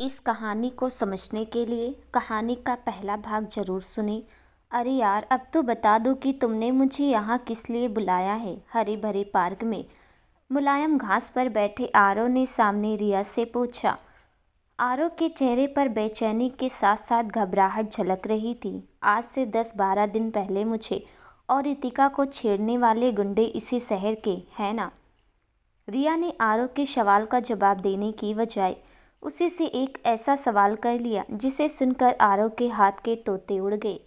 इस कहानी को समझने के लिए कहानी का पहला भाग जरूर सुने। अरे यार, अब तो बता दो कि तुमने मुझे यहाँ किस लिए बुलाया है। हरे भरे पार्क में मुलायम घास पर बैठे आरव ने सामने रिया से पूछा। आरव के चेहरे पर बेचैनी के साथ साथ घबराहट झलक रही थी। आज से 10-12 दिन पहले मुझे और रितिका को छेड़ने वाले गुंडे इसी शहर के हैं ना? रिया ने आरव के सवाल का जवाब देने की बजाय उसी से एक ऐसा सवाल कर लिया जिसे सुनकर आरव के हाथ के तोते उड़ गए।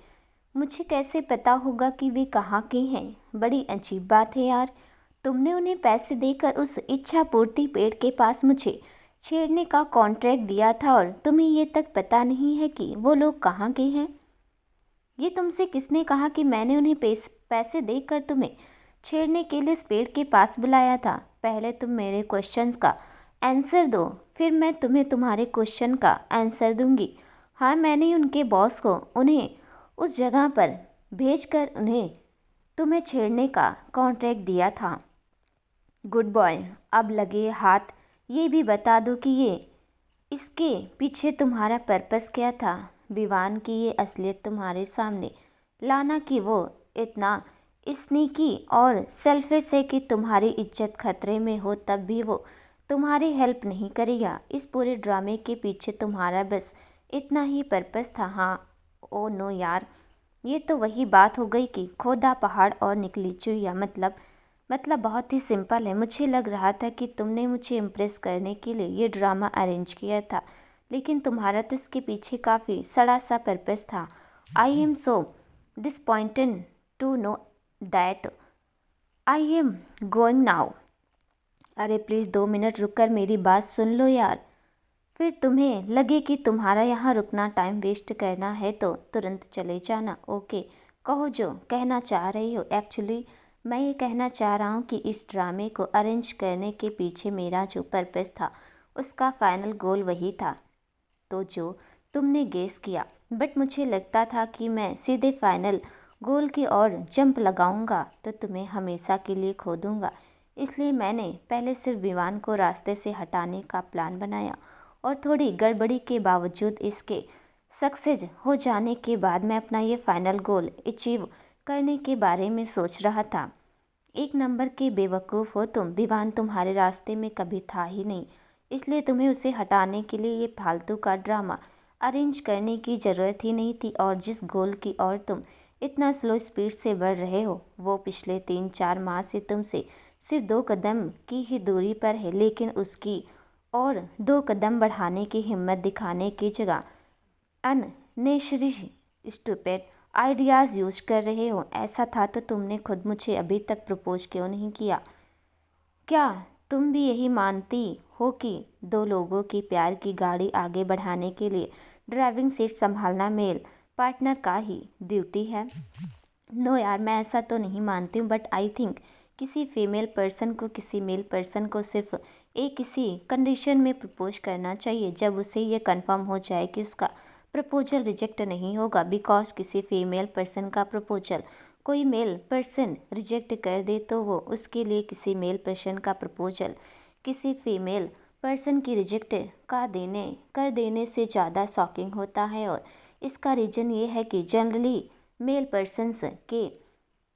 मुझे कैसे पता होगा कि वे कहाँ के हैं? बड़ी अजीब बात है यार। तुमने उन्हें पैसे देकर उस इच्छा पूर्ति पेड़ के पास मुझे छेड़ने का कॉन्ट्रैक्ट दिया था और तुम्हें ये तक पता नहीं है कि वो लोग कहाँ के हैं। ये तुमसे किसने कहा कि मैंने उन्हें पैसे देकर तुम्हें छेड़ने के लिए उस पेड़ के पास बुलाया था? पहले तुम मेरे क्वेश्चंस का आंसर दो, फिर मैं तुम्हें तुम्हारे क्वेश्चन का आंसर दूंगी। हाँ, मैंने उनके बॉस को उन्हें उस जगह पर भेजकर उन्हें तुम्हें छेड़ने का कॉन्ट्रैक्ट दिया था। Good boy. अब लगे हाथ ये भी बता दो कि ये इसके पीछे तुम्हारा पर्पस क्या था? विवान की ये असलियत तुम्हारे सामने लाना कि वो इतना स्नीकी और सेल्फिश है कि तुम्हारी इज्जत खतरे में हो तब भी वो तुम्हारी हेल्प नहीं करेगा। इस पूरे ड्रामे के पीछे तुम्हारा बस इतना ही पर्पस था? हाँ। ओ नो यार, ये तो वही बात हो गई कि खोदा पहाड़ और निकली चुईया। मतलब बहुत ही सिंपल है। मुझे लग रहा था कि तुमने मुझे इम्प्रेस करने के लिए ये ड्रामा अरेंज किया था, लेकिन तुम्हारा तो इसके पीछे काफ़ी सड़ा सा पर्पस था। I am so disappointed to know that. I am going now. अरे प्लीज़ 2 मिनट रुककर मेरी बात सुन लो यार। फिर तुम्हें लगे कि तुम्हारा यहाँ रुकना टाइम वेस्ट करना है तो तुरंत चले जाना। ओके, कहो जो कहना चाह रही हो। एक्चुअली मैं ये कहना चाह रहा हूँ कि इस ड्रामे को अरेंज करने के पीछे मेरा जो पर्पस था उसका फाइनल गोल वही था तो जो तुमने गेस किया। बट मुझे लगता था कि मैं सीधे फाइनल गोल की ओर जंप लगाऊंगा तो तुम्हें हमेशा के लिए खो दूंगा। इसलिए मैंने पहले सिर्फ विवान को रास्ते से हटाने का प्लान बनाया और थोड़ी गड़बड़ी के बावजूद इसके सक्सेस हो जाने के बाद मैं अपना ये फाइनल गोल अचीव करने के बारे में सोच रहा था। एक नंबर के बेवकूफ़ हो तुम। विवान तुम्हारे रास्ते में कभी था ही नहीं, इसलिए तुम्हें उसे हटाने के लिए ये फालतू का ड्रामा अरेंज करने की ज़रूरत ही नहीं थी। और जिस गोल की ओर तुम इतना स्लो स्पीड से बढ़ रहे हो वो पिछले 3-4 माह से तुमसे सिर्फ 2 कदम की ही दूरी पर है, लेकिन उसकी और 2 कदम बढ़ाने की हिम्मत दिखाने की जगह अननेसेसरी स्टूपिड आइडियाज़ यूज कर रहे हो। ऐसा था तो तुमने खुद मुझे अभी तक प्रपोज क्यों नहीं किया? क्या तुम भी यही मानती हो कि 2 लोगों की प्यार की गाड़ी आगे बढ़ाने के लिए ड्राइविंग सीट संभालना मेल पार्टनर का ही ड्यूटी है? नो यार, मैं ऐसा तो नहीं मानती हूँ, बट आई थिंक किसी फीमेल पर्सन को किसी मेल पर्सन को सिर्फ एक किसी कंडीशन में प्रपोज करना चाहिए, जब उसे ये कंफर्म हो जाए कि उसका प्रपोजल रिजेक्ट नहीं होगा। बिकॉज किसी फीमेल पर्सन का प्रपोजल कोई मेल पर्सन रिजेक्ट कर दे तो वो उसके लिए किसी मेल पर्सन का प्रपोजल किसी फीमेल पर्सन की रिजेक्ट कर देने से ज़्यादा शॉकिंग होता है। और इसका रीज़न ये है कि जनरली मेल पर्सन्स के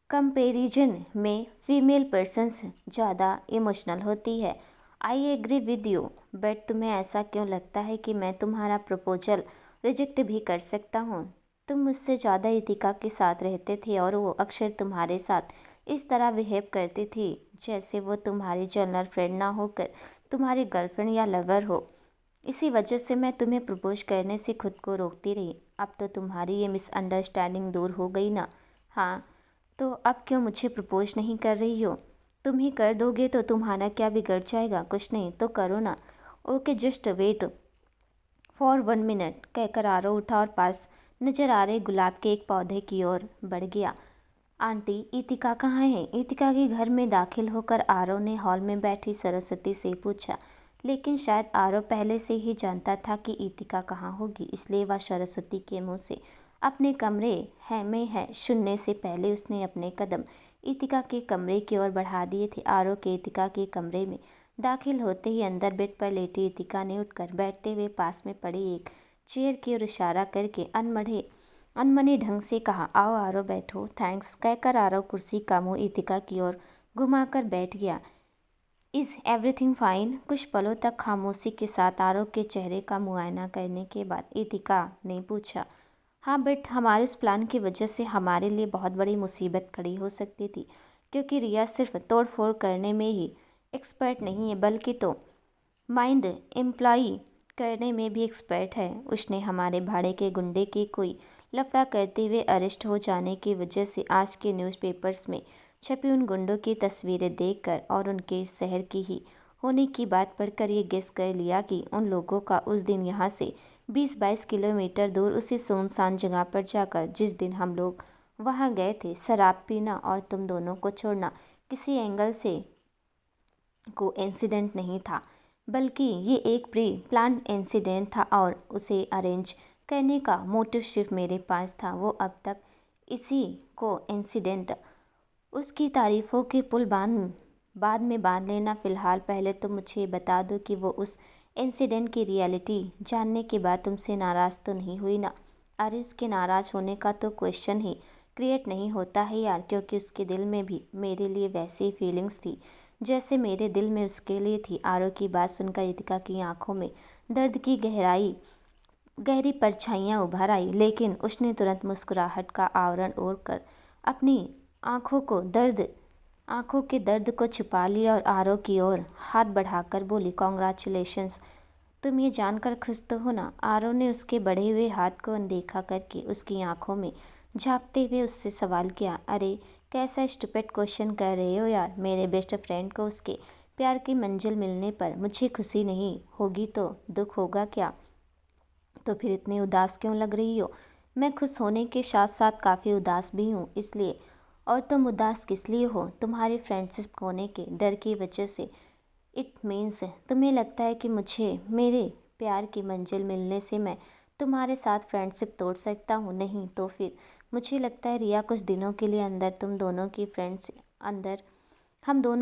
कंपैरिजन में फीमेल पर्सन्स ज़्यादा इमोशनल होती है। I agree with you, but तुम्हें ऐसा क्यों लगता है कि मैं तुम्हारा प्रपोजल रिजेक्ट भी कर सकता हूँ? तुम मुझसे ज़्यादा इतिका के साथ रहते थे और वो अक्सर तुम्हारे साथ इस तरह बिहेव करती थी जैसे वो तुम्हारी जनरल फ्रेंड ना होकर तुम्हारी गर्लफ्रेंड या लवर हो। इसी वजह से मैं तुम्हें प्रपोज करने से खुद को रोकती रही। अब तो तुम्हारी ये मिसअंडरस्टैंडिंग दूर हो गई ना? हाँ, तो अब क्यों मुझे प्रपोज नहीं कर रही हो? तुम ही कर दोगे तो तुम्हारा क्या बिगड़ जाएगा? कुछ नहीं तो करो ना। Okay, just wait for 1 minute, कहकर आरव उठा और पास नजर आ रहे गुलाब के एक पौधे की ओर बढ़ गया। आंटी, इतिका कहाँ है? इतिका के घर में दाखिल होकर आरव ने हॉल में बैठी सरस्वती से पूछा, लेकिन शायद आरव पहले से ही जानता था कि इतिका कहाँ होगी, इसलिए वह सरस्वती के मुंह से अपने कमरे में सुनने से पहले उसने अपने कदम इतिका के कमरे की ओर बढ़ा दिए थे। आरव के इतिका के कमरे में दाखिल होते ही अंदर बेड पर लेटी इतिका ने उठकर बैठते हुए पास में पड़ी एक चेयर की ओर इशारा करके अनमने ढंग से कहा, आओ आरव बैठो। थैंक्स कहकर आरव कुर्सी का मुंह इतिका की ओर घुमाकर बैठ गया। Is everything fine? कुछ पलों तक खामोशी के साथ आरव के चेहरे का मुआयना करने के बाद इतिका ने पूछा, हाँ बट हमारे उस प्लान की वजह से हमारे लिए बहुत बड़ी मुसीबत खड़ी हो सकती थी, क्योंकि रिया सिर्फ तोड़ फोड़ करने में ही एक्सपर्ट नहीं है बल्कि तो माइंड एम्प्लॉय करने में भी एक्सपर्ट है। उसने हमारे भाड़े के गुंडे के कोई लफड़ा करते हुए अरेस्ट हो जाने की वजह से आज के न्यूज़पेपर्स में छपी उन गुंडों की तस्वीरें देखकर और उनके इस शहर की ही होने की बात पढ़कर ये गेस कर लिया कि उन लोगों का उस दिन यहाँ से 20-22 किलोमीटर दूर उसी सुनसान जगह पर जाकर जिस दिन हम लोग वहाँ गए थे शराब पीना और तुम दोनों को छोड़ना किसी एंगल से को इंसिडेंट नहीं था, बल्कि ये एक प्री प्लान इंसिडेंट था और उसे अरेंज करने का मोटिव सिर्फ मेरे पास था। वो अब तक इसी को इंसिडेंट उसकी तारीफ़ों के पुल बाद में बांध लेना। फ़िलहाल पहले तो मुझे बता दो कि वो उस इंसिडेंट की रियलिटी जानने के बाद तुमसे नाराज़ तो नहीं हुई ना? अरे उसके नाराज़ होने का तो क्वेश्चन ही क्रिएट नहीं होता है यार, क्योंकि उसके दिल में भी मेरे लिए वैसी फीलिंग्स थी जैसे मेरे दिल में उसके लिए थी। आरव की बात सुनकर इतिका की आंखों में दर्द की गहरी परछाइयाँ उभर आई, लेकिन उसने तुरंत मुस्कुराहट का आवरण ओढ़ कर अपनी आंखों के दर्द को छुपा लिया और आरव की ओर हाथ बढ़ाकर बोली, कॉन्ग्रेचुलेशंस, तुम ये जानकर खुश तो हो ना? आरव ने उसके बढ़े हुए हाथ को अनदेखा करके उसकी आंखों में झांकते हुए उससे सवाल किया, अरे कैसा स्टूपिड क्वेश्चन कर रहे हो यार? मेरे बेस्ट फ्रेंड को उसके प्यार की मंजिल मिलने पर मुझे खुशी नहीं होगी तो दुख होगा क्या? तो फिर इतनी उदास क्यों लग रही हो? मैं खुश होने के साथ साथ काफ़ी उदास भी हूँ, इसलिए। और तुम उदास किस लिए हो? तुम्हारी फ्रेंडशिप खोने के डर की वजह से? इट मीन्स तुम्हें लगता है कि मुझे मेरे प्यार की मंजिल मिलने से मैं तुम्हारे साथ फ्रेंडशिप तोड़ सकता हूँ? नहीं तो फिर मुझे लगता है रिया कुछ दिनों के लिए हम दोनों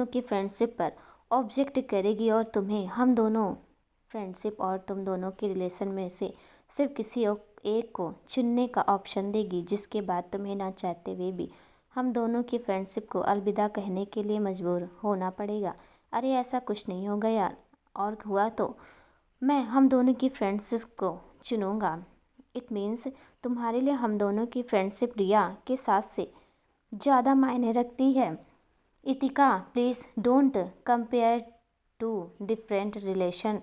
की फ्रेंडशिप पर ऑब्जेक्ट करेगी और तुम्हें हम दोनों फ्रेंडशिप और तुम दोनों के रिलेशन में से सिर्फ किसी एक को चुनने का ऑप्शन देगी, जिसके बाद तुम्हें ना चाहते हुए भी हम दोनों की फ्रेंडशिप को अलविदा कहने के लिए मजबूर होना पड़ेगा। अरे ऐसा कुछ नहीं होगा यार, और हुआ तो मैं हम दोनों की फ्रेंडशिप को चुनूँगा। इट मीन्स तुम्हारे लिए हम दोनों की फ्रेंडशिप रिया के साथ से ज़्यादा मायने रखती है। Itika please don't compare to different relation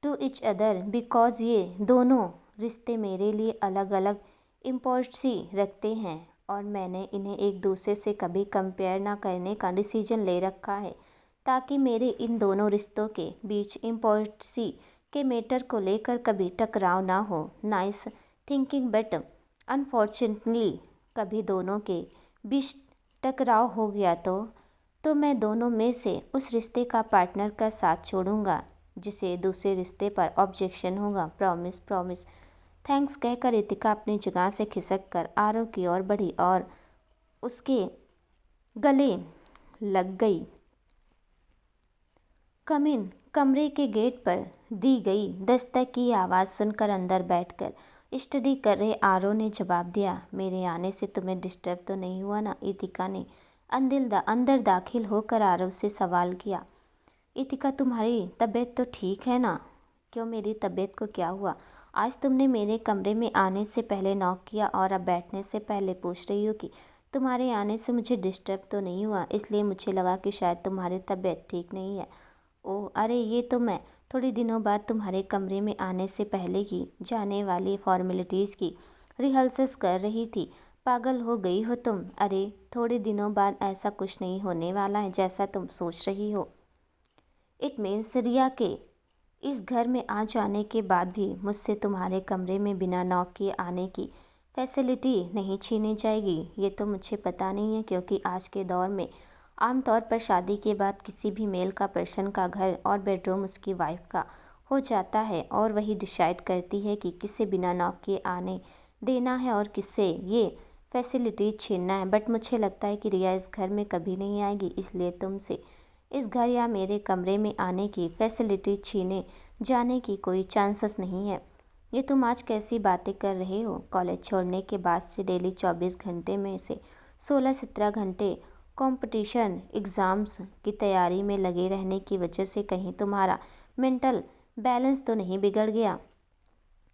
to each other, because ये दोनों रिश्ते मेरे लिए अलग अलग इम्पोर्टेंसी रखते हैं और मैंने इन्हें एक दूसरे से कभी कंपेयर ना करने का डिसीजन ले रखा है, ताकि मेरे इन दोनों रिश्तों के बीच इम्पोर्टेंसी के मैटर को लेकर कभी टकराव ना हो। नाइस थिंकिंग, बट अनफॉर्चुनेटली कभी दोनों के बीच टकराव हो गया तो मैं दोनों में से उस रिश्ते का पार्टनर का साथ छोड़ूंगा जिसे दूसरे रिश्ते पर ऑब्जेक्शन होगा। Promise promise. थैंक्स कहकर इतिका अपनी जगह से खिसक कर आरव की ओर बढ़ी और उसके गले लग गई। कमरे के गेट पर दी गई दस्तक की आवाज़ सुनकर अंदर बैठकर स्टडी कर रहे आरव ने जवाब दिया, मेरे आने से तुम्हें डिस्टर्ब तो नहीं हुआ ना? इतिका ने अंदर दाखिल होकर आरव से सवाल किया। इतिका तुम्हारी तबीयत तो ठीक है ना? क्यों, मेरी तबीयत को क्या हुआ? आज तुमने मेरे कमरे में आने से पहले नॉक किया और अब बैठने से पहले पूछ रही हो कि तुम्हारे आने से मुझे डिस्टर्ब तो नहीं हुआ, इसलिए मुझे लगा कि शायद तुम्हारी तबीयत ठीक नहीं है। ओह अरे, ये तो मैं थोड़ी दिनों बाद तुम्हारे कमरे में आने से पहले की जाने वाली फॉर्मेलिटीज़ की रिहर्सल्स कर रही थी। पागल हो गई हो तुम? अरे थोड़े दिनों बाद ऐसा कुछ नहीं होने वाला है जैसा तुम सोच रही हो। इट मीन्स रिया के इस घर में आ जाने के बाद भी मुझसे तुम्हारे कमरे में बिना नॉक किए आने की फैसिलिटी नहीं छीनी जाएगी। ये तो मुझे पता नहीं है, क्योंकि आज के दौर में आमतौर पर शादी के बाद किसी भी मेल का पर्सन का घर और बेडरूम उसकी वाइफ का हो जाता है और वही डिसाइड करती है कि किसे बिना नॉक किए आने देना है और किससे ये फैसिलिटी छीनना है। बट मुझे लगता है कि रिया इस घर में कभी नहीं आएगी, इसलिए तुमसे इस घर या मेरे कमरे में आने की फैसिलिटी छीने जाने की कोई चांसेस नहीं है। ये तुम आज कैसी बातें कर रहे हो? कॉलेज छोड़ने के बाद से डेली 24 घंटे में से 16-17 घंटे कंपटीशन एग्ज़ाम्स की तैयारी में लगे रहने की वजह से कहीं तुम्हारा मेंटल बैलेंस तो नहीं बिगड़ गया?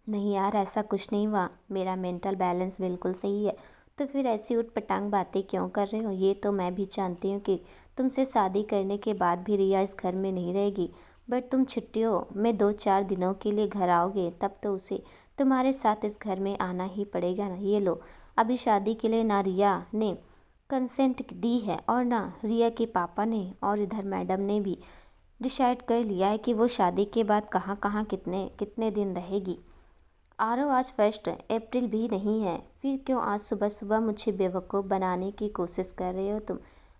नहीं यार, ऐसा कुछ नहीं हुआ, मेरा मेंटल बैलेंस बिल्कुल सही है। तो फिर ऐसी उटपटांग बातें क्यों कर रहे हो? ये तो मैं भी जानती हूँ कि तुमसे शादी करने के बाद भी रिया इस घर में नहीं रहेगी, बट तुम छुट्टियों में 2-4 दिनों के लिए घर आओगे तब तो उसे तुम्हारे साथ इस घर में आना ही पड़ेगा ना। ये लो, अभी शादी के लिए ना रिया ने कंसेंट दी है और ना रिया के पापा ने, और इधर मैडम ने भी डिसाइड कर लिया है कि वो शादी के बाद कहाँ कहाँ कितने कितने दिन रहेगी। आरव, आज 1 अप्रैल भी नहीं है, फिर क्यों आज सुबह सुबह मुझे बेवकूफ़ बनाने की कोशिश कर रहे हो तुम?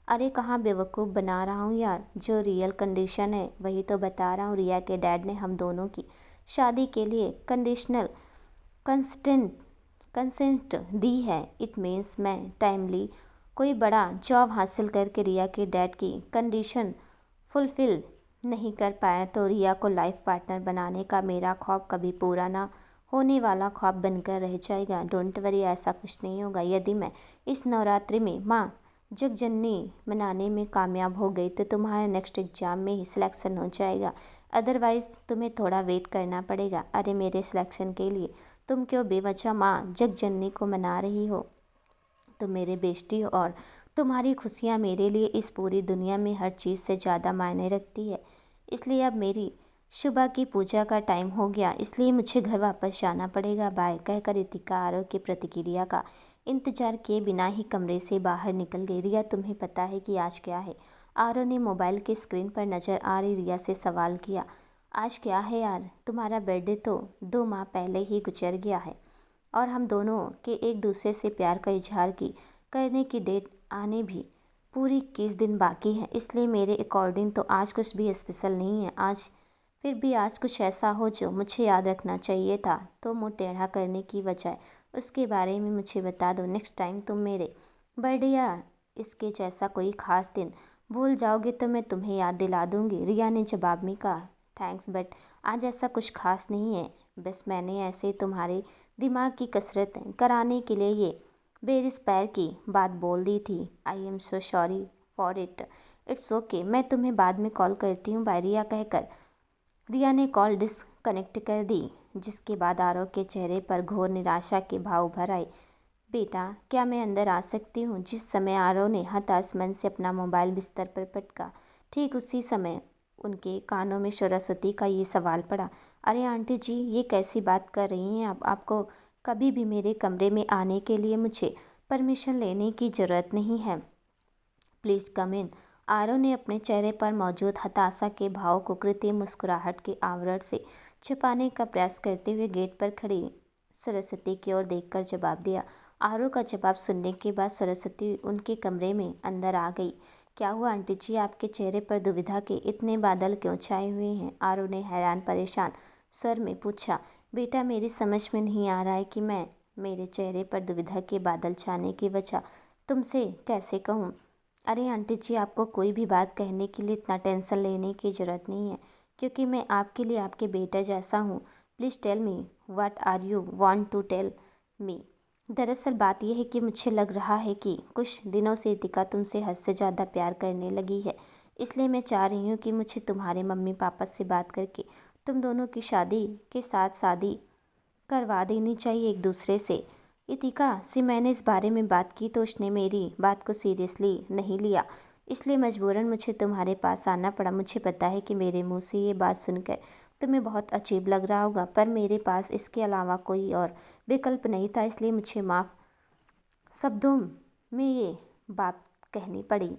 अरे कहाँ बेवकूफ़ बना रहा हूँ यार, जो रियल कंडीशन है वही तो बता रहा हूँ। रिया के डैड ने हम दोनों की शादी के लिए कंडीशनल कंस्टेंट कंसेंट दी है। इट मीन्स मैं टाइमली कोई बड़ा जॉब हासिल करके रिया के डैड की कंडीशन फुलफ़िल नहीं कर पाया तो रिया को लाइफ पार्टनर बनाने का मेरा ख्वाब कभी पूरा ना होने वाला ख्वाब बनकर रह जाएगा। डोंट वरी, ऐसा कुछ नहीं होगा। यदि मैं इस नवरात्रि में माँ जगजननी मनाने में कामयाब हो गई तो तुम्हारे नेक्स्ट एग्ज़ाम में ही सिलेक्शन हो जाएगा, अदरवाइज़ तुम्हें थोड़ा वेट करना पड़ेगा। अरे मेरे सिलेक्शन के लिए तुम क्यों बेवजह माँ जगजननी को मना रही हो? तुम मेरे बेस्टी हो और तुम्हारी खुशियाँ मेरे लिए इस पूरी दुनिया में हर चीज़ से ज़्यादा मायने रखती है। इसलिए अब मेरी सुबह की पूजा का टाइम हो गया, इसलिए मुझे घर वापस जाना पड़ेगा। बाय कहकर रितिका आरव की प्रतिक्रिया का इंतजार किए बिना ही कमरे से बाहर निकल गई। रिया, तुम्हें पता है कि आज क्या है? आरव ने मोबाइल के स्क्रीन पर नज़र आ रही रिया से सवाल किया। आज क्या है यार? तुम्हारा बर्थडे तो 2 माह पहले ही गुजर गया है और हम दोनों के एक दूसरे से प्यार का इजहार करने की डेट आने भी पूरी 21 दिन बाकी है। इसलिए मेरे अकॉर्डिंग तो आज कुछ भी स्पेशल नहीं है। आज फिर भी आज कुछ ऐसा हो जो मुझे याद रखना चाहिए था तो मुँह टेढ़ा करने की बजाय उसके बारे में मुझे बता दो। नेक्स्ट टाइम तुम मेरे बर्थडे या इसके जैसा कोई ख़ास दिन भूल जाओगे तो मैं तुम्हें याद दिला दूँगी। रिया ने जवाब में कहा। थैंक्स, बट आज ऐसा कुछ खास नहीं है, बस मैंने ऐसे तुम्हारे दिमाग की कसरत कराने के लिए ये बेरिस्पैर की बात बोल दी थी। आई am so sorry for it. It's okay, मैं तुम्हें बाद में कॉल करती हूँ बाय। रिया कहकर रिया ने कॉल डिस्कनेक्ट कर दी, जिसके बाद आरव के चेहरे पर घोर निराशा के भाव भर आए। बेटा, क्या मैं अंदर आ सकती हूँ? जिस समय आरव ने हताश मन से अपना मोबाइल बिस्तर पर पटका, ठीक उसी समय उनके कानों में सरस्वती का ये सवाल पड़ा। अरे आंटी जी, ये कैसी बात कर रही हैं आप? आपको कभी भी मेरे कमरे में आने के लिए मुझे परमिशन लेने की ज़रूरत नहीं है। प्लीज़ कम इन। आरव ने अपने चेहरे पर मौजूद हताशा के भाव को कृत्रिम मुस्कुराहट के आवरण से छिपाने का प्रयास करते हुए गेट पर खड़ी सरस्वती की ओर देखकर जवाब दिया। आरव का जवाब सुनने के बाद सरस्वती उनके कमरे में अंदर आ गई। क्या हुआ आंटी जी, आपके चेहरे पर दुविधा के इतने बादल क्यों छाए हुए हैं? आरव ने हैरान परेशान स्वर में पूछा। बेटा, मेरी समझ में नहीं आ रहा है कि मैं मेरे चेहरे पर दुविधा के बादल छाने की वजह तुमसे कैसे कहूँ। अरे आंटी जी, आपको कोई भी बात कहने के लिए इतना टेंशन लेने की ज़रूरत नहीं है, क्योंकि मैं आपके लिए आपके बेटे जैसा हूँ। Please tell me what are you want to tell me. दरअसल बात यह है कि मुझे लग रहा है कि कुछ दिनों से रितिका तुमसे हद से ज़्यादा प्यार करने लगी है। इसलिए मैं चाह रही हूँ कि मुझे तुम्हारे मम्मी पापा से बात करके तुम दोनों की शादी के साथ शादी करवा देनी चाहिए एक दूसरे से। रितिका से मैंने इस बारे में बात की तो उसने मेरी बात को सीरियसली नहीं लिया, इसलिए मजबूरन मुझे तुम्हारे पास आना पड़ा। मुझे पता है कि मेरे मुंह से ये बात सुनकर तुम्हें बहुत अजीब लग रहा होगा, पर मेरे पास इसके अलावा कोई और विकल्प नहीं था, इसलिए मुझे माफ़ शब्दों में ये बात कहनी पड़ी।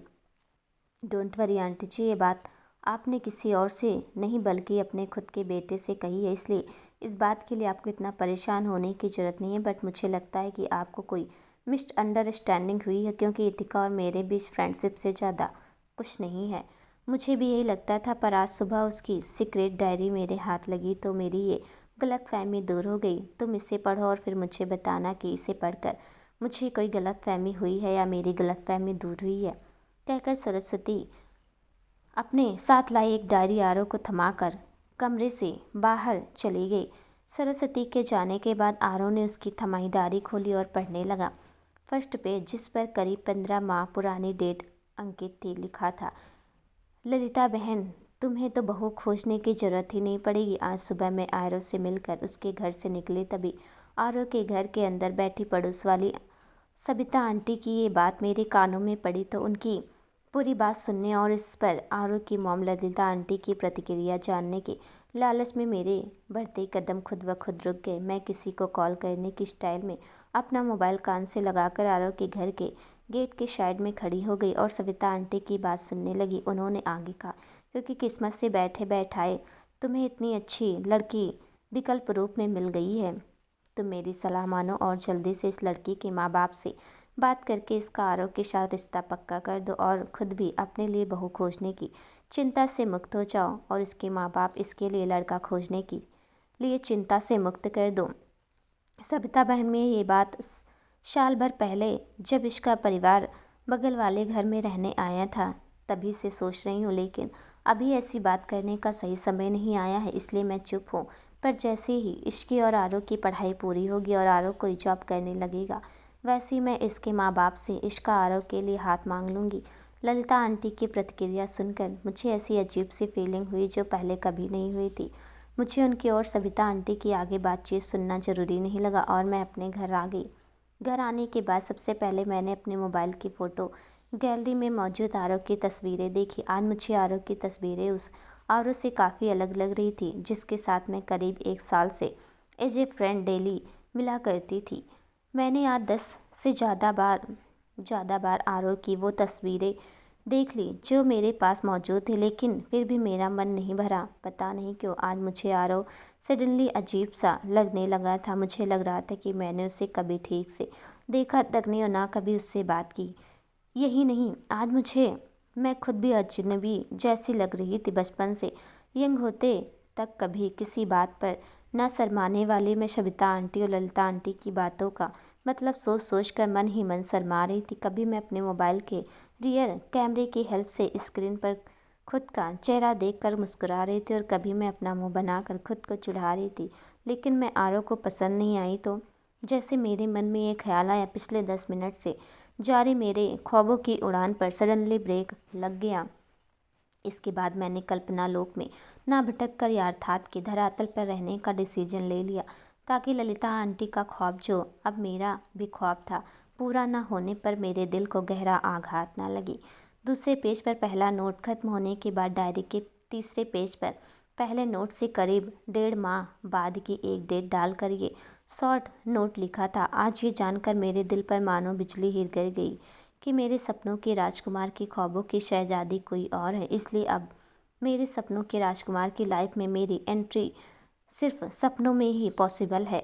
डोंट वरी आंटी जी, ये बात आपने किसी और से नहीं बल्कि अपने खुद के बेटे से कही है, इसलिए इस बात के लिए आपको इतना परेशान होने की ज़रूरत नहीं है। बट मुझे लगता है कि आपको कोई मिसअंडरस्टैंडिंग हुई है, क्योंकि रितिका और मेरे बीच फ्रेंडशिप से ज़्यादा कुछ नहीं है। मुझे भी यही लगता था, पर आज सुबह उसकी सीक्रेट डायरी मेरे हाथ लगी तो मेरी ये गलतफहमी दूर हो गई। तुम इसे पढ़ो और फिर मुझे बताना कि इसे पढ़कर मुझे कोई गलतफहमी हुई है या मेरी गलतफहमी दूर हुई है। कहकर सरस्वती अपने साथ लाई एक डायरी आरव को थमाकर कमरे से बाहर चली गई। सरस्वती के जाने के बाद आरव ने उसकी थमाई डायरी खोली और पढ़ने लगा। फर्स्ट पेज, जिस पर करीब 15 माह पुरानी डेट अंकित थी, लिखा था, ललिता बहन, तुम्हें तो बहू खोजने की जरूरत ही नहीं पड़ेगी। आज सुबह मैं आरव से मिलकर उसके घर से निकली, तभी आरव के घर के अंदर बैठी पड़ोस वाली सबिता आंटी की ये बात मेरे कानों में पड़ी तो उनकी पूरी बात सुनने और इस पर आरव की मॉम ललिता आंटी की प्रतिक्रिया जानने के लालच में मेरे बढ़ते कदम खुद ब खुद रुक गए। मैं किसी को कॉल करने की स्टाइल में अपना मोबाइल कान से लगाकर आरव के घर के गेट के साइड में खड़ी हो गई और सविता आंटी की बात सुनने लगी। उन्होंने आगे कहा, क्योंकि किस्मत से बैठे बैठाए तुम्हें इतनी अच्छी लड़की विकल्प रूप में मिल गई है। तुम मेरी सलाह मानो और जल्दी से इस लड़की के माँ बाप से बात करके इसका आरव के साथ रिश्ता पक्का कर दो और खुद भी अपने लिए बहू खोजने की चिंता से मुक्त हो जाओ और इसके माँ बाप इसके लिए लड़का खोजने की लिए चिंता से मुक्त कर दो। सविता बहन में ये बात साल भर पहले जब इसका परिवार बगल वाले घर में रहने आया था तभी से सोच रही हूँ, लेकिन अभी ऐसी बात करने का सही समय नहीं आया है, इसलिए मैं चुप हूँ। पर जैसे ही इसकी और आरव की पढ़ाई पूरी होगी और आरव कोई जॉब करने लगेगा, वैसे ही मैं इसके माँ बाप से इसका आरव के लिए हाथ मांग लूँगी। ललिता आंटी की प्रतिक्रिया सुनकर मुझे ऐसी अजीब सी फीलिंग हुई जो पहले कभी नहीं हुई थी। मुझे उनकी और सविता आंटी की आगे बातचीत सुनना ज़रूरी नहीं लगा और मैं अपने घर आ गई। घर आने के बाद सबसे पहले मैंने अपने मोबाइल की फ़ोटो गैलरी में मौजूद आरव की तस्वीरें देखी। आज मुझे आरव की तस्वीरें उस आरव से काफ़ी अलग लग रही थी जिसके साथ मैं करीब 1 साल से एज ए फ्रेंड डेली मिला करती थी। मैंने आज 10 से ज़्यादा बार आरव की वो तस्वीरें देख ली जो मेरे पास मौजूद थे, लेकिन फिर भी मेरा मन नहीं भरा। पता नहीं क्यों आज मुझे आरव सडनली अजीब सा लगने लगा था। मुझे लग रहा था कि मैंने उसे कभी ठीक से देखा तक नहीं और ना कभी उससे बात की। यही नहीं, आज मैं खुद भी अजनबी जैसी लग रही थी। बचपन से यंग होते तक कभी किसी बात पर न शर्माने वाली मैं सविता आंटी और ललिता आंटी की बातों का मतलब सोच सोच कर मन ही मन शर्मा रही थी। कभी मैं अपने मोबाइल के रियर कैमरे की हेल्प से स्क्रीन पर खुद का चेहरा देखकर मुस्कुरा रही थी और कभी मैं अपना मुंह बनाकर खुद को चिढ़ा रही थी। लेकिन मैं आरव को पसंद नहीं आई तो जैसे मेरे मन में ये ख्याल आया, पिछले 10 मिनट से जारी मेरे ख्वाबों की उड़ान पर सडनली ब्रेक लग गया। इसके बाद मैंने कल्पना लोक में ना भटक कर यथार्थ की धरातल पर रहने का डिसीजन ले लिया ताकि ललिता आंटी का ख्वाब, जो अब मेरा भी ख्वाब था, पूरा ना होने पर मेरे दिल को गहरा आघात ना लगे। दूसरे पेज पर पहला नोट खत्म होने के बाद डायरी के तीसरे पेज पर पहले नोट से करीब 1.5 माह बाद की एक डेट डालकर ये शॉर्ट नोट लिखा था। आज ये जानकर मेरे दिल पर मानो बिजली गिर कर गई कि मेरे सपनों के राजकुमार की ख्वाबों की शहजादी कोई और है। इसलिए अब मेरे सपनों के राजकुमार की लाइफ में मेरी एंट्री सिर्फ सपनों में ही पॉसिबल है।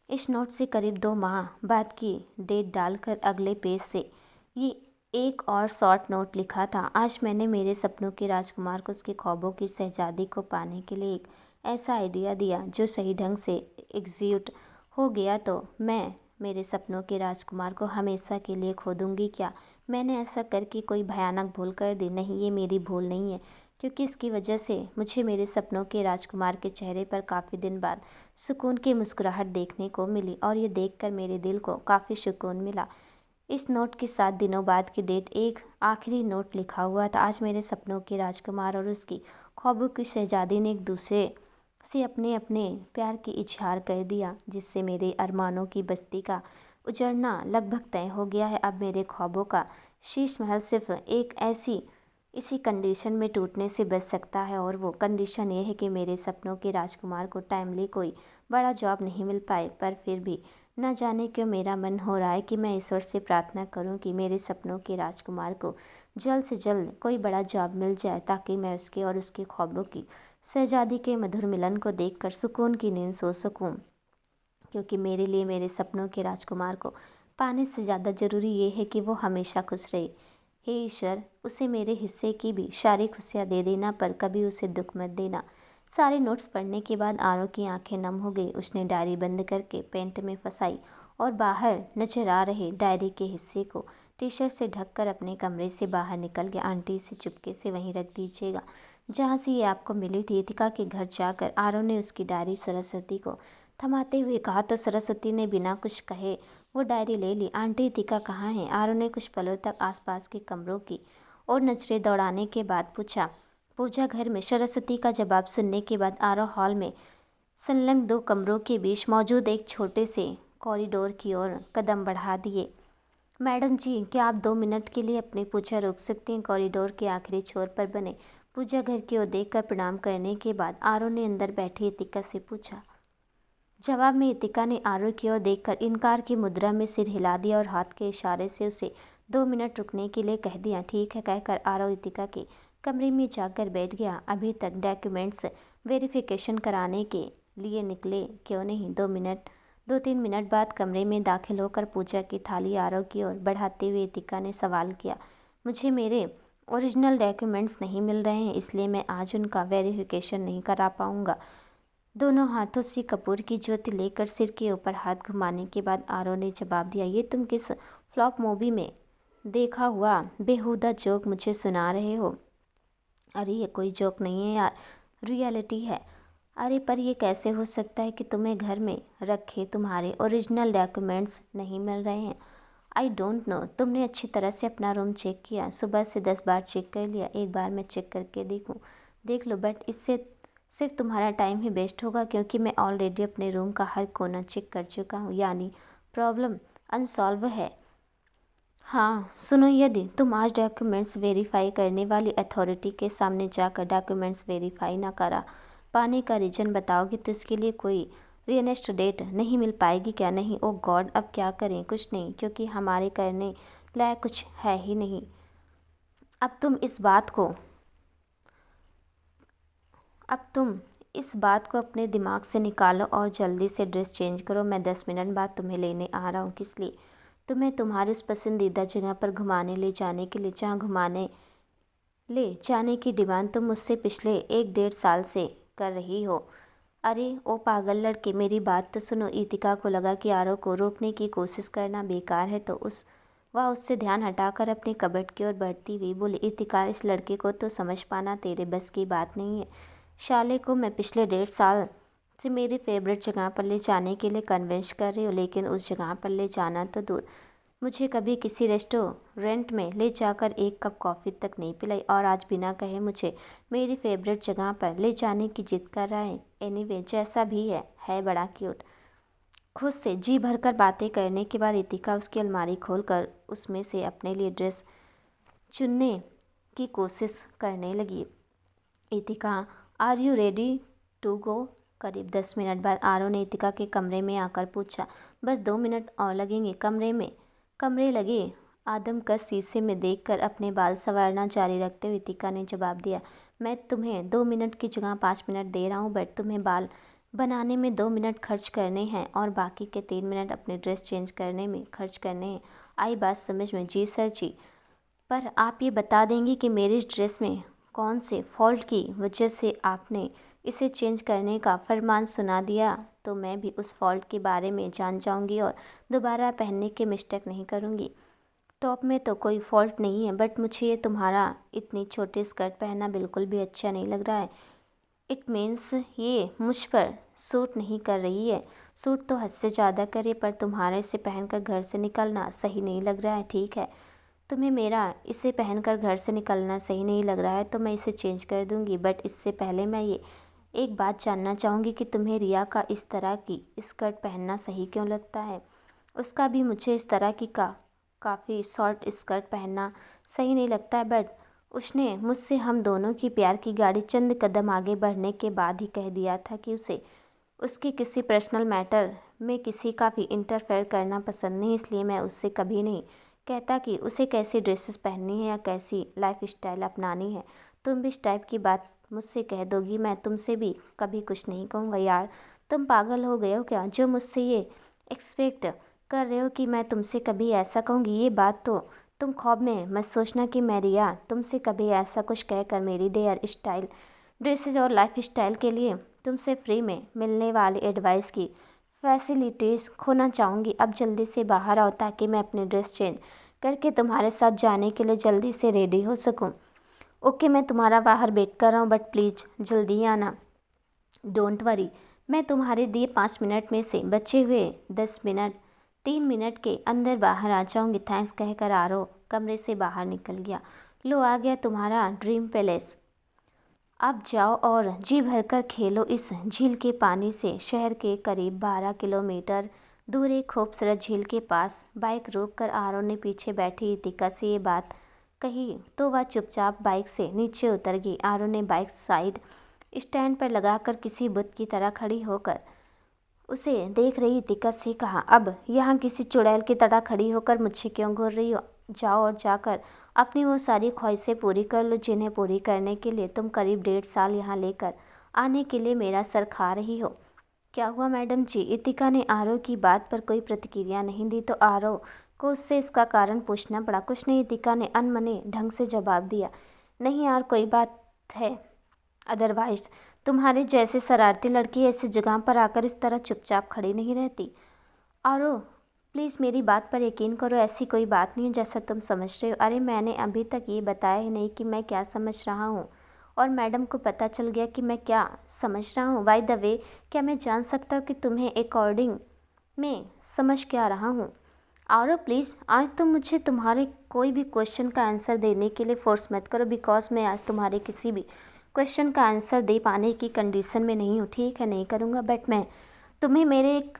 इस नोट से करीब 2 माह बाद की डेट डालकर अगले पेज से ये एक और शॉर्ट नोट लिखा था। आज मैंने मेरे सपनों के राजकुमार को उसके ख्वाबों की शहजादी को पाने के लिए एक ऐसा आइडिया दिया जो सही ढंग से एग्जीक्यूट हो गया तो मैं मेरे सपनों के राजकुमार को हमेशा के लिए खो दूंगी। क्या मैंने ऐसा करके कोई भयानक भूल कर दी? नहीं, ये मेरी भूल नहीं है, क्योंकि इसकी वजह से मुझे मेरे सपनों के राजकुमार के चेहरे पर काफ़ी दिन बाद सुकून की मुस्कुराहट देखने को मिली और ये देखकर मेरे दिल को काफ़ी सुकून मिला। इस नोट के 7 दिनों बाद की डेट एक आखिरी नोट लिखा हुआ था। आज मेरे सपनों के राजकुमार और उसकी ख्वाबों की शहजादी ने एक दूसरे से अपने अपने प्यार की इजहार कर दिया, जिससे मेरे अरमानों की बस्ती का उजड़ना लगभग तय हो गया है। अब मेरे ख्वाबों का शीश महल सिर्फ एक इसी कंडीशन में टूटने से बच सकता है और वो कंडीशन ये है कि मेरे सपनों के राजकुमार को टाइमली कोई बड़ा जॉब नहीं मिल पाए। पर फिर भी न जाने क्यों मेरा मन हो रहा है कि मैं ईश्वर से प्रार्थना करूं कि मेरे सपनों के राजकुमार को जल्द से जल्द कोई बड़ा जॉब मिल जाए ताकि मैं उसके और उसके ख्वाबों की शहजादी के मधुर मिलन को देखकर सुकून की नींद सो सकूं। क्योंकि मेरे लिए मेरे सपनों के राजकुमार को पाने से ज़्यादा ज़रूरी ये है कि वो हमेशा खुश रहे। हे ईश्वर, उसे मेरे हिस्से की भी सारी खुशियाँ दे देना, पर कभी उसे दुख मत देना। सारे नोट्स पढ़ने के बाद आरव की आंखें नम हो गई। उसने डायरी बंद करके पेंट में फंसाई और बाहर नजर आ रहे डायरी के हिस्से को टी शर्ट से ढककर अपने कमरे से बाहर निकल गया। आंटी इसे चुपके से वहीं रख दीजिएगा जहाँ से ये आपको मिली थी। इतिका के घर जाकर आरव ने उसकी डायरी सरस्वती को थमाते हुए कहा तो सरस्वती ने बिना कुछ कहे वो डायरी ले ली। आंटी इतिका कहाँ है? आरव ने कुछ पलों तक आसपास के कमरों की और नजरें दौड़ाने के बाद पूछा। पूजा घर में। सरस्वती का जवाब सुनने के बाद आरव हॉल में संलग्न 2 कमरों के बीच मौजूद एक छोटे से कॉरिडोर की ओर कदम बढ़ा दिए। मैडम जी, क्या आप 2 मिनट के लिए अपनी पूजा रोक सकती हैं? कॉरिडोर के आखिरी छोर पर बने पूजा घर की ओर देखकर प्रणाम करने के बाद आरव ने अंदर बैठी इतिका से पूछा। जवाब में इतिका ने आरव की ओर देखकर इनकार की मुद्रा में सिर हिला दिया और हाथ के इशारे से उसे 2 मिनट रुकने के लिए कह दिया। ठीक है कहकर आरव इतिका के कमरे में जाकर बैठ गया। अभी तक डॉक्यूमेंट्स वेरिफिकेशन कराने के लिए निकले क्यों नहीं? 2-3 मिनट बाद कमरे में दाखिल होकर पूजा की थाली आरव की ओर बढ़ाते हुए इतिका ने सवाल किया। मुझे मेरे ओरिजिनल डॉक्यूमेंट्स नहीं मिल रहे हैं, इसलिए मैं आज उनका वेरिफिकेशन नहीं करा पाऊँगा। दोनों हाथों से कपूर की ज्योति लेकर सिर के ऊपर हाथ घुमाने के बाद आरव ने जवाब दिया। ये तुम किस फ्लॉप मूवी में देखा हुआ बेहुदा जोक मुझे सुना रहे हो? अरे ये कोई जोक नहीं है यार, रियलिटी है। अरे पर ये कैसे हो सकता है कि तुम्हें घर में रखे तुम्हारे ओरिजिनल डॉक्यूमेंट्स नहीं मिल रहे हैं? I don't know. तुमने अच्छी तरह से अपना रूम चेक किया? सुबह से 10 बार चेक कर लिया। एक बार मैं चेक करके देख लो, बट इससे सिर्फ तुम्हारा टाइम ही वेस्ट होगा क्योंकि मैं ऑलरेडी अपने रूम का हर कोना चेक कर चुका हूँ। यानी प्रॉब्लम अनसॉल्व है। हाँ सुनो, यदि तुम आज डॉक्यूमेंट्स वेरीफाई करने वाली अथॉरिटी के सामने जाकर डॉक्यूमेंट्स वेरीफाई ना करा पाने का रीज़न बताओगी तो इसके लिए कोई रियनेस्ट डेट नहीं मिल पाएगी क्या? नहीं। ओ गॉड, अब क्या करें? कुछ नहीं, क्योंकि हमारे करने लायक कुछ है ही नहीं। अब तुम इस बात को अपने दिमाग से निकालो और जल्दी से ड्रेस चेंज करो। मैं 10 मिनट बाद तुम्हें लेने आ रहा हूँ। किस लिए? तुम्हें तुम्हारी उस पसंदीदा जगह पर घुमाने ले जाने के लिए, जहाँ घुमाने ले जाने की डिमांड तुम मुझसे पिछले 1-1.5 साल से कर रही हो। अरे ओ पागल लड़के, मेरी बात तो सुनो। इतिका को लगा कि आरव को रोकने की कोशिश करना बेकार है तो वह उससे ध्यान हटाकर अपनी कबर्ड की ओर बढ़ती हुई बोली। इतिका, इस लड़के को तो समझ पाना तेरे बस की बात नहीं है। शाले को मैं पिछले 1.5 साल से मेरी फेवरेट जगह पर ले जाने के लिए कन्विंस कर रही हूँ, लेकिन उस जगह पर ले जाना तो दूर, मुझे कभी किसी रेस्टोरेंट में ले जाकर एक कप कॉफ़ी तक नहीं पिलाई और आज बिना कहे मुझे मेरी फेवरेट जगह पर ले जाने की जिद कर रहा है। एनीवे, जैसा भी है बड़ा क्यूट। खुद से जी भरकर बातें करने के बाद इतिका उसकी अलमारी खोलकर उसमें से अपने लिए ड्रेस चुनने की कोशिश करने लगी। Itika, are you ready to go? करीब 10 मिनट बाद आरव ने इतिका के कमरे में आकर पूछा। बस 2 मिनट और लगेंगे। कमरे लगे आदमकद शीशे में देखकर अपने बाल संवारना जारी रखते हुए इतिका ने जवाब दिया। मैं तुम्हें 2 मिनट की जगह 5 मिनट दे रहा हूँ, बट तुम्हें बाल बनाने में 2 मिनट खर्च करने हैं और बाकी के 3 मिनट अपने ड्रेस चेंज करने में खर्च करने हैं। आई बात समझ में? जी सर जी। पर आप ये बता देंगी कि मेरी इस ड्रेस में कौन से फॉल्ट की वजह से आपने इसे चेंज करने का फरमान सुना दिया तो मैं भी उस फॉल्ट के बारे में जान जाऊंगी और दोबारा पहनने के मिस्टेक नहीं करूंगी। टॉप में तो कोई फॉल्ट नहीं है, बट मुझे ये तुम्हारा इतनी छोटी स्कर्ट पहनना बिल्कुल भी अच्छा नहीं लग रहा है। इट मीन्स ये मुझ पर सूट नहीं कर रही है। सूट तो हद से ज़्यादा करे, पर तुम्हारा इसे पहनकर घर से निकलना सही नहीं लग रहा है। ठीक है, तुम्हें मेरा इसे पहनकर घर से निकलना सही नहीं लग रहा है तो मैं इसे चेंज कर दूंगी, बट इससे पहले मैं ये एक बात जानना चाहूँगी कि तुम्हें रिया का इस तरह की स्कर्ट पहनना सही क्यों लगता है? उसका भी मुझे इस तरह की काफ़ी शॉर्ट स्कर्ट पहनना सही नहीं लगता है, बट उसने मुझसे हम दोनों की प्यार की गाड़ी चंद कदम आगे बढ़ने के बाद ही कह दिया था कि उसे उसके किसी पर्सनल मैटर में किसी का भी इंटरफेयर करना पसंद नहीं। इसलिए मैं उससे कभी नहीं कहता कि उसे कैसी ड्रेसेस पहननी है या कैसी लाइफ स्टाइल अपनानी है। तुम भी इस टाइप की बात मुझसे कह दोगी, मैं तुमसे भी कभी कुछ नहीं कहूँगा। यार तुम पागल हो गए हो क्या, जो मुझसे ये एक्सपेक्ट कर रहे हो कि मैं तुमसे कभी ऐसा कहूँगी? ये बात तो तुम ख्वाब में मत सोचना कि मैं रिया तुमसे कभी ऐसा कुछ कहकर मेरी हेयर स्टाइल, ड्रेसेस और लाइफ स्टाइल के लिए तुमसे फ्री में मिलने वाली एडवाइस की फैसिलिटीज़ खोना चाहूँगी। अब जल्दी से बाहर आओ ताकि मैं अपनी ड्रेस चेंज करके तुम्हारे साथ जाने के लिए जल्दी से रेडी हो सकूं। ओके, मैं तुम्हारा बाहर वेट कर रहा हूँ, बट प्लीज़ जल्दी ही आना। डोंट वरी, मैं तुम्हारे दिए 5 मिनट में से बचे हुए 10 मिनट 3 मिनट के अंदर बाहर आ जाऊंगी। थैंक्स कहकर आरव कमरे से बाहर निकल गया। लो, आ गया तुम्हारा ड्रीम पैलेस। अब जाओ और जी भरकर खेलो इस झील के पानी से। शहर के करीब 12 किलोमीटर दूर एक खूबसूरत झील के पास बाइक रोककर आरव ने पीछे बैठी इतिका से ये बात कही तो वह चुपचाप बाइक से नीचे उतर गई। आरव ने बाइक साइड स्टैंड पर लगाकर किसी बुत की तरह खड़ी होकर उसे देख रही इतिका से कहा, अब यहाँ किसी चुड़ैल की तरह खड़ी होकर मुझसे क्यों घूर रही हो? जाओ और जाकर अपनी वो सारी ख्वाहिशें पूरी कर लो जिन्हें पूरी करने के लिए तुम करीब 1.5 साल यहाँ लेकर आने के लिए मेरा सर खा रही हो। क्या हुआ मैडम जी? इतिका ने आरव की बात पर कोई प्रतिक्रिया नहीं दी तो आरव को उससे इसका कारण पूछना पड़ा। कुछ नहीं, इतिका ने अनमने ढंग से जवाब दिया। नहीं यार, कोई बात है? अदरवाइज तुम्हारे जैसे शरारती लड़की ऐसी जगह पर आकर इस तरह चुपचाप खड़ी नहीं रहती। आरव प्लीज़ मेरी बात पर यकीन करो, ऐसी कोई बात नहीं है जैसा तुम समझ रहे हो। अरे मैंने अभी तक ये बताया ही नहीं कि मैं क्या समझ रहा हूँ, और मैडम को पता चल गया कि मैं क्या समझ रहा हूँ। बाय द वे, क्या मैं जान सकता हूँ कि तुम्हें अकॉर्डिंग में समझ क्या रहा हूँ? आरव प्लीज़, आज तुम मुझे तुम्हारे कोई भी क्वेश्चन का आंसर देने के लिए फोर्स मत करो, बिकॉज मैं आज तुम्हारे किसी भी क्वेश्चन का आंसर दे पाने की कंडीशन में नहीं हूँ। ठीक है, नहीं करूँगा, बट मैं तुम्हें मेरे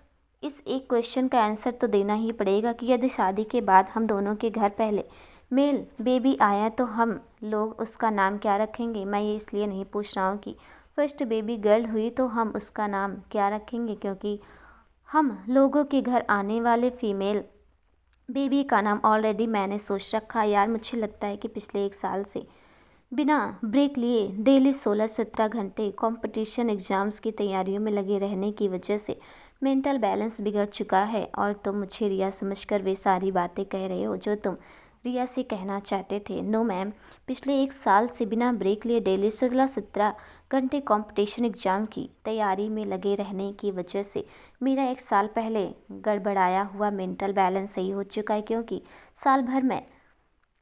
इस एक क्वेश्चन का आंसर तो देना ही पड़ेगा कि यदि शादी के बाद हम दोनों के घर पहले मेल बेबी आया तो हम लोग उसका नाम क्या रखेंगे? मैं ये इसलिए नहीं पूछ रहा हूँ कि फर्स्ट बेबी गर्ल हुई तो हम उसका नाम क्या रखेंगे, क्योंकि हम लोगों के घर आने वाले फीमेल बेबी का नाम ऑलरेडी मैंने सोच रखा। यार मुझे लगता है कि पिछले 1 साल से बिना ब्रेक लिए डेली 16-17 घंटे कंपटीशन एग्ज़ाम्स की तैयारियों में लगे रहने की वजह से मेंटल बैलेंस बिगड़ चुका है, और तुम मुझे रिया समझकर वे सारी बातें कह रहे हो जो तुम रिया से कहना चाहते थे। नो मैम, पिछले 1 साल से बिना ब्रेक लिए डेली 16-17 घंटे कंपटीशन एग्ज़ाम की तैयारी में लगे रहने की वजह से मेरा 1 साल पहले गड़बड़ाया हुआ मेंटल बैलेंस सही हो चुका है, क्योंकि साल भर में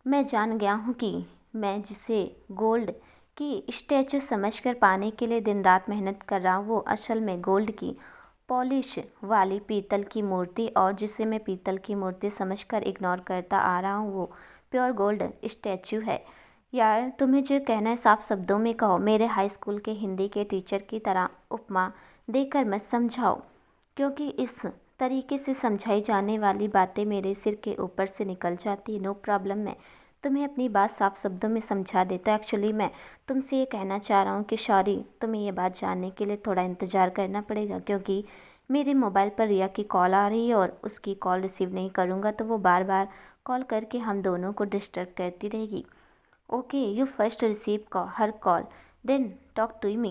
मैं जान गया हूँ कि मैं जिसे गोल्ड की स्टैचू समझकर पाने के लिए दिन रात मेहनत कर रहा हूँ वो असल में गोल्ड की पॉलिश वाली पीतल की मूर्ति, और जिसे मैं पीतल की मूर्ति समझकर इग्नोर करता आ रहा हूँ वो प्योर गोल्ड स्टैचू है। यार तुम्हें जो कहना है साफ शब्दों में कहो। मेरे हाई स्कूल के हिंदी के टीचर की तरह उपमा देकर मत समझाओ, क्योंकि इस तरीके से समझाई जाने वाली बातें मेरे सिर के ऊपर से निकल जाती है। नो प्रॉब्लम, मैं तुम्हें अपनी बात साफ शब्दों में समझा देता। एक्चुअली मैं तुमसे ये कहना चाह रहा हूँ कि सॉरी, तुम्हें ये बात जानने के लिए थोड़ा इंतज़ार करना पड़ेगा, क्योंकि मेरे मोबाइल पर रिया की कॉल आ रही है और उसकी कॉल रिसीव नहीं करूँगा तो वो बार बार कॉल करके हम दोनों को डिस्टर्ब करती रहेगी। Okay, you first receive her call then talk to me.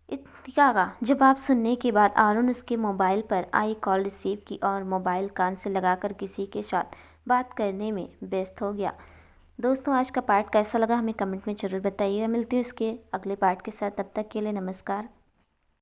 Itika का जवाब सुनने के बाद आरुण उसके मोबाइल पर आई कॉल रिसीव की और मोबाइल कान से लगाकर किसी के साथ बात करने में व्यस्त हो गया। दोस्तों, आज का पार्ट कैसा लगा हमें कमेंट में ज़रूर बताइएगा। मिलती हूँ इसके अगले पार्ट के साथ, तब तक के लिए नमस्कार।